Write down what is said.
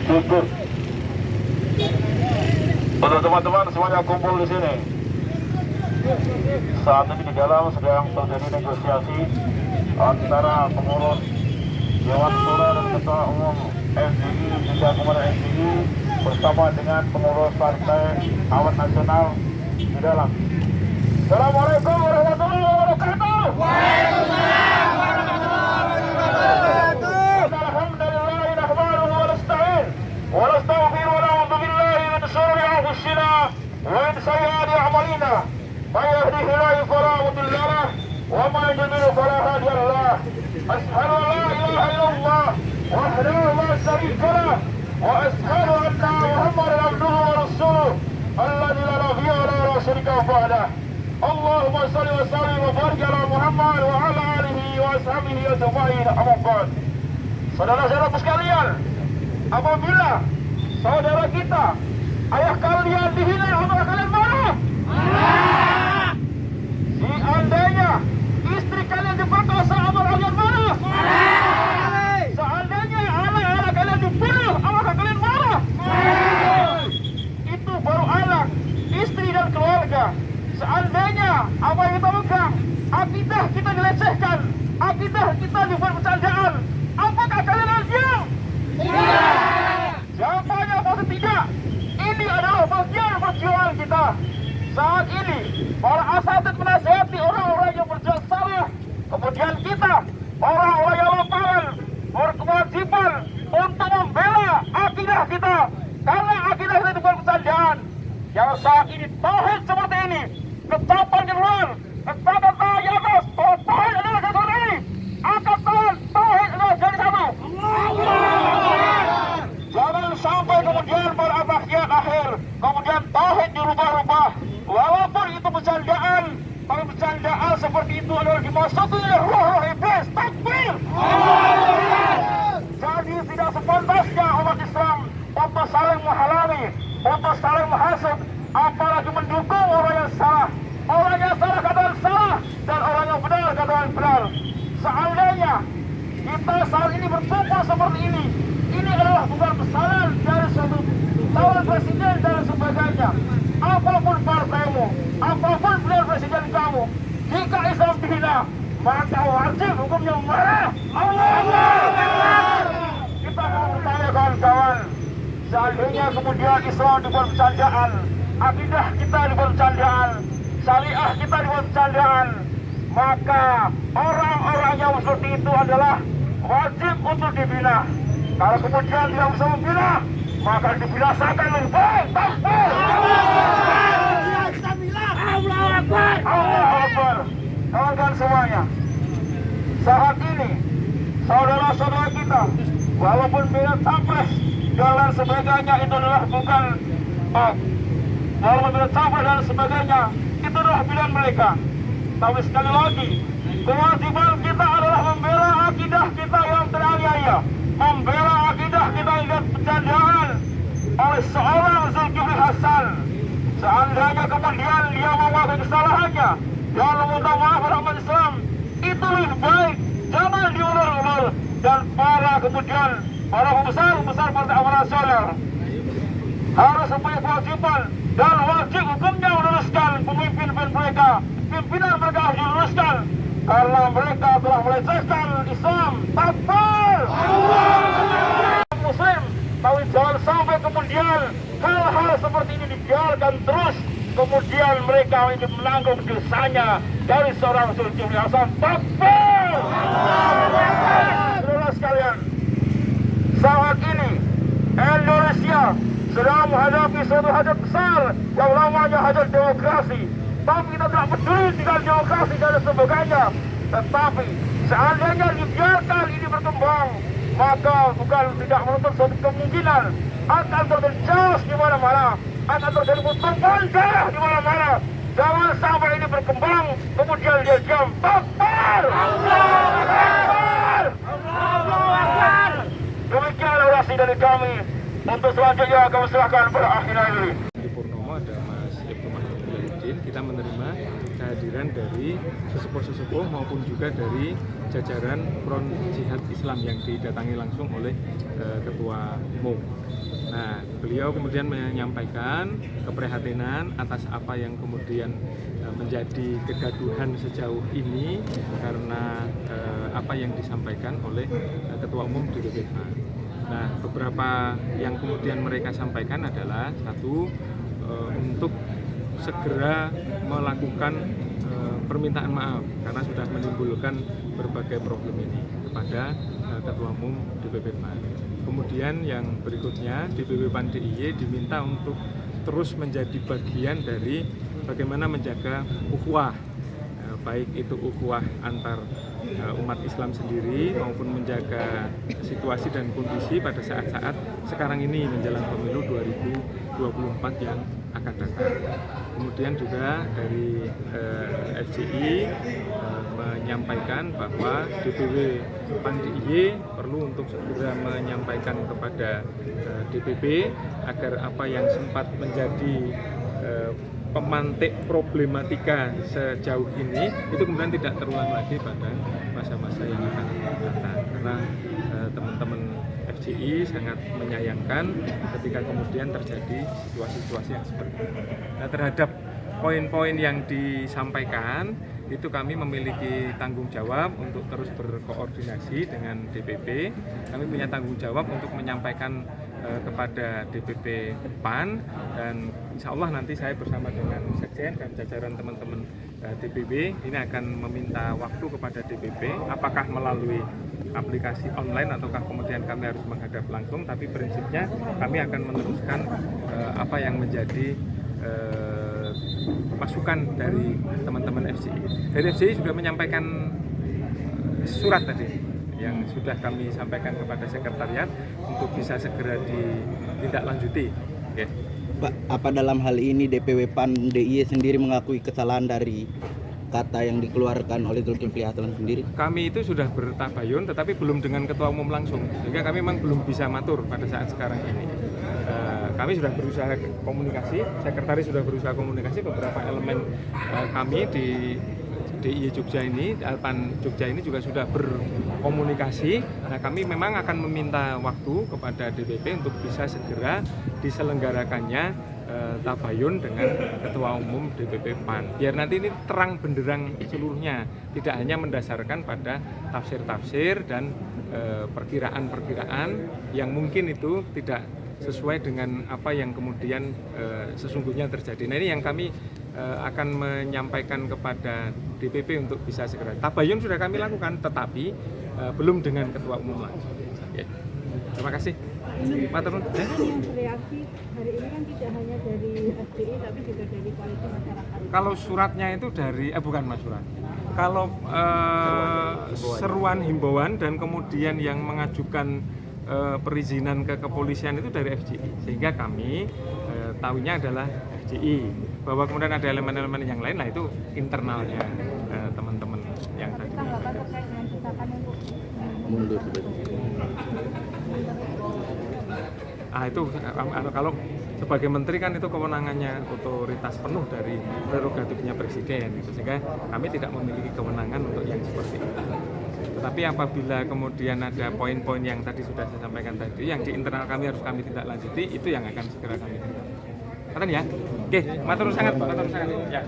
cukup. Untuk teman-teman semuanya kumpul di sini. Saat ini di dalam sedang terjadi negosiasi antara pengurus Dewan Shura dan Ketua Umum FDI Bidang Pemuda FDI bersama dengan pengurus Partai Amanat Nasional di dalam. Assalamualaikum warahmatullahi wabarakatuh. Waalaikumsalam warahmatullahi wabarakatuh. Alhamdulillah nahmaduhu wa nasta'in wa nastaghfiruh wa na'udzu billahi min shururi anfusina wa min sayyiati a'malina. May yahdihillahu fala mudilla lahu wa may yudlil fala hadiya lahu. Ashhadu an la ilaha illallah wahdahu la sharika lahu wa ashhadu anna Muhammadan abduhu wa rasuluh alladzi la nabiyya wa la syarika ba'dahu. Allahumma salli wa sallim wa barik ala Muhammad wa ala alihi wa ashabihi ajma'in. Amma ba'd. Saudara-saudaraku sekalian, apabila saudara kita, ayah kalian dihina, apakah kalian marah? Marah. Seandainya istri kalian diperkosa, apakah kalian marah? Marah. Seandainya anak-anak kalian dibunuh, apakah kalian marah? Marah. Itu baru anak, istri dan keluarga. Seandainya apa yang kita pegang, akidah kita dilecehkan, akidah kita dibuat bercandaan, apakah kalian harus diam? Tidak. Jawabannya pasti tidak. Ini adalah bagian perjuangan kita. Saat ini para asatid menasihati orang-orang yang berbuat salah. Kemudian kita, orang-orang yang lapangan, berkewajiban untuk membela akidah kita. Karena akidah kita dibuat bercandaan. Yang saat ini tauhid seperti ini, ketetapan di luar, ketetapan di atas, bahwa tauhid adalah satu ini. Angkat tangan, tauhid adalah jadi satu. Jangan sampai kemudian berakhir akhir, kemudian tauhid dirubah-rubah. Walaupun itu bercandaan, tapi bercandaan seperti itu adalah dimasuki oleh roh-roh iblis. Takbir! Jadi tidak sepantasnya umat Islam untuk saling menghalangi, untuk saling menghasut, apalagi mendukung orang yang salah. Orang yang salah katakan salah, dan orang yang benar katakan benar. Seandainya kita saat ini berkumpul seperti ini adalah bukan kesalahan dari suatu calon presiden dan sebagainya. Apapun partaimu, apapun pilihan presiden kamu, jika Islam dihina, maka wajib hukumnya marah. Allah. Kita mau bertanya kawan-kawan, seandainya kemudian Islam dibuat bercandaan, akidah kita dibuat bercandaan, syariah kita dibuat bercandaan, maka orang-orang yang seperti itu adalah wajib untuk dibina. Kalau kemudian tidak bisa membina, maka dibinasakan lebih baik. Takbir! Allahu Akbar! Allahu Akbar! Kawan-kawan semuanya, saat ini saudara-saudara kita, walaupun beda capres dan sebagainya, itu adalah bukan walaupun beda capres dan sebagainya, itu adalah pilihan mereka. Tapi sekali lagi, kewajiban kita adalah membela akidah kita yang teraniaya, membela akidah kita yang bercandaan oleh seorang Zulkifli Hasan. Seandainya kemudian dia mengakui kesalahannya dan meminta maaf pada umat Islam, itu lebih baik. Jangan diulur-ulur. Dan para pembesar Partai Amanat Nasional harus mempunyai kewajiban dan wajib hukumnya meluruskan pemimpin-pemimpin mereka. Pimpinan mereka harus diluruskan karena mereka telah melecehkan Islam. Takbir! Muslim, tapi jangan sampai kemudian hal-hal seperti ini dibiarkan terus. Kemudian mereka ingin menanggung dosanya dari seorang Zulkifli Hasan. Takbir! Saudara sekalian, saat ini Indonesia sedang menghadapi suatu hajat besar yang namanya hajat demokrasi. Tapi kita tidak peduli dengan demokrasi dan sebagainya. Tetapi seandainya dibiarkan ini berkembang, maka bukan tidak menutup suatu kemungkinan akan terjadi chaos di mana-mana, akan terjadi pertumpahan darah di mana-mana. Jangan sampai ini berkembang kemudian dia diam. Takbir! Allahu Akbar! Allahu Akbar! Demikian orasi dari kami. Untuk selanjutnya kami serahkan pada akhirnya ini. Di Purnomo ada Mas Ibnu Mahmudin. Kita menerima kehadiran dari sesepuh-sesepuh maupun juga dari jajaran Front Jihad Islam yang didatangi langsung oleh Ketua Umum. Nah, beliau kemudian menyampaikan keprihatinan atas apa yang kemudian menjadi kegaduhan sejauh ini karena apa yang disampaikan oleh Ketua Umum DPP PAN. Nah, beberapa yang kemudian mereka sampaikan adalah satu, untuk segera melakukan permintaan maaf karena sudah menimbulkan berbagai problem ini kepada Ketua Umum DPP PAN. Kemudian yang berikutnya DPP PAN DIY diminta untuk terus menjadi bagian dari bagaimana menjaga ukhuwah, baik itu ukhuwah antar umat Islam sendiri maupun menjaga situasi dan kondisi pada saat-saat sekarang ini menjelang pemilu 2024 yang akan datang. Kemudian juga dari FCI menyampaikan bahwa DPW PAN DIY perlu untuk segera menyampaikan kepada DPP agar apa yang sempat menjadi pemantik problematika sejauh ini itu kemudian tidak terulang lagi pada masa-masa yang akan datang, karena teman-teman FCI sangat menyayangkan ketika kemudian terjadi situasi-situasi yang seperti ini. Nah, terhadap poin-poin yang disampaikan itu kami memiliki tanggung jawab untuk terus berkoordinasi dengan DPP. Kami punya tanggung jawab untuk menyampaikan kepada DPP PAN, dan insya Allah nanti saya bersama dengan Sekjen dan jajaran teman-teman DPP ini akan meminta waktu kepada DPP apakah melalui aplikasi online ataukah kemudian kami harus menghadap langsung, tapi prinsipnya kami akan meneruskan apa yang menjadi masukan dari teman-teman FCI. Dari FCI sudah menyampaikan surat tadi yang sudah kami sampaikan kepada sekretariat untuk bisa segera ditindaklanjuti. Okay. Pak, apa dalam hal ini DPW PAN DIY sendiri mengakui kesalahan dari kata yang dikeluarkan oleh Zulkifli Hasan sendiri? Kami itu sudah bertabayun tetapi belum dengan Ketua Umum langsung, sehingga kami memang belum bisa matur pada saat sekarang ini. Kami sudah berusaha komunikasi, sekretaris sudah berusaha komunikasi, beberapa elemen kami di DIY Jogja ini, PAN Jogja ini juga sudah berkomunikasi. Nah, kami memang akan meminta waktu kepada DPP untuk bisa segera diselenggarakannya tabayun dengan Ketua Umum DPP PAN. Biar nanti ini terang benderang seluruhnya, tidak hanya mendasarkan pada tafsir-tafsir dan perkiraan-perkiraan yang mungkin itu tidak sesuai dengan apa yang kemudian sesungguhnya terjadi. Nah, ini yang kami akan menyampaikan kepada DPP untuk bisa segera. Tabayun sudah kami lakukan, tetapi belum dengan Ketua Umum langsung. Ya. Terima kasih. Pak Terun. Reaksi hari ini kan tidak hanya dari FPI tapi juga dari koalisi masyarakat. Kalau suratnya itu dari, bukan mas surat. Kalau seruan himbauan dan kemudian yang mengajukan perizinan ke kepolisian itu dari FCI, sehingga kami tahunya adalah FCI. Bahwa kemudian ada elemen-elemen yang lain, lah itu internalnya teman-teman yang tadi. Tanggapan terkait dengan desakan untuk Mundur. Itu kalau sebagai menteri kan itu kewenangannya otoritas penuh dari prerogatifnya presiden, gitu. Sehingga kami tidak memiliki kewenangan untuk yang seperti itu. Tetapi apabila kemudian ada poin-poin yang tadi sudah saya sampaikan tadi, yang di internal kami harus kami tindak lanjuti, itu yang akan segera kami tindak. Katakan ya. Oke, matur sangat, Pak. Matur sangat. Ya.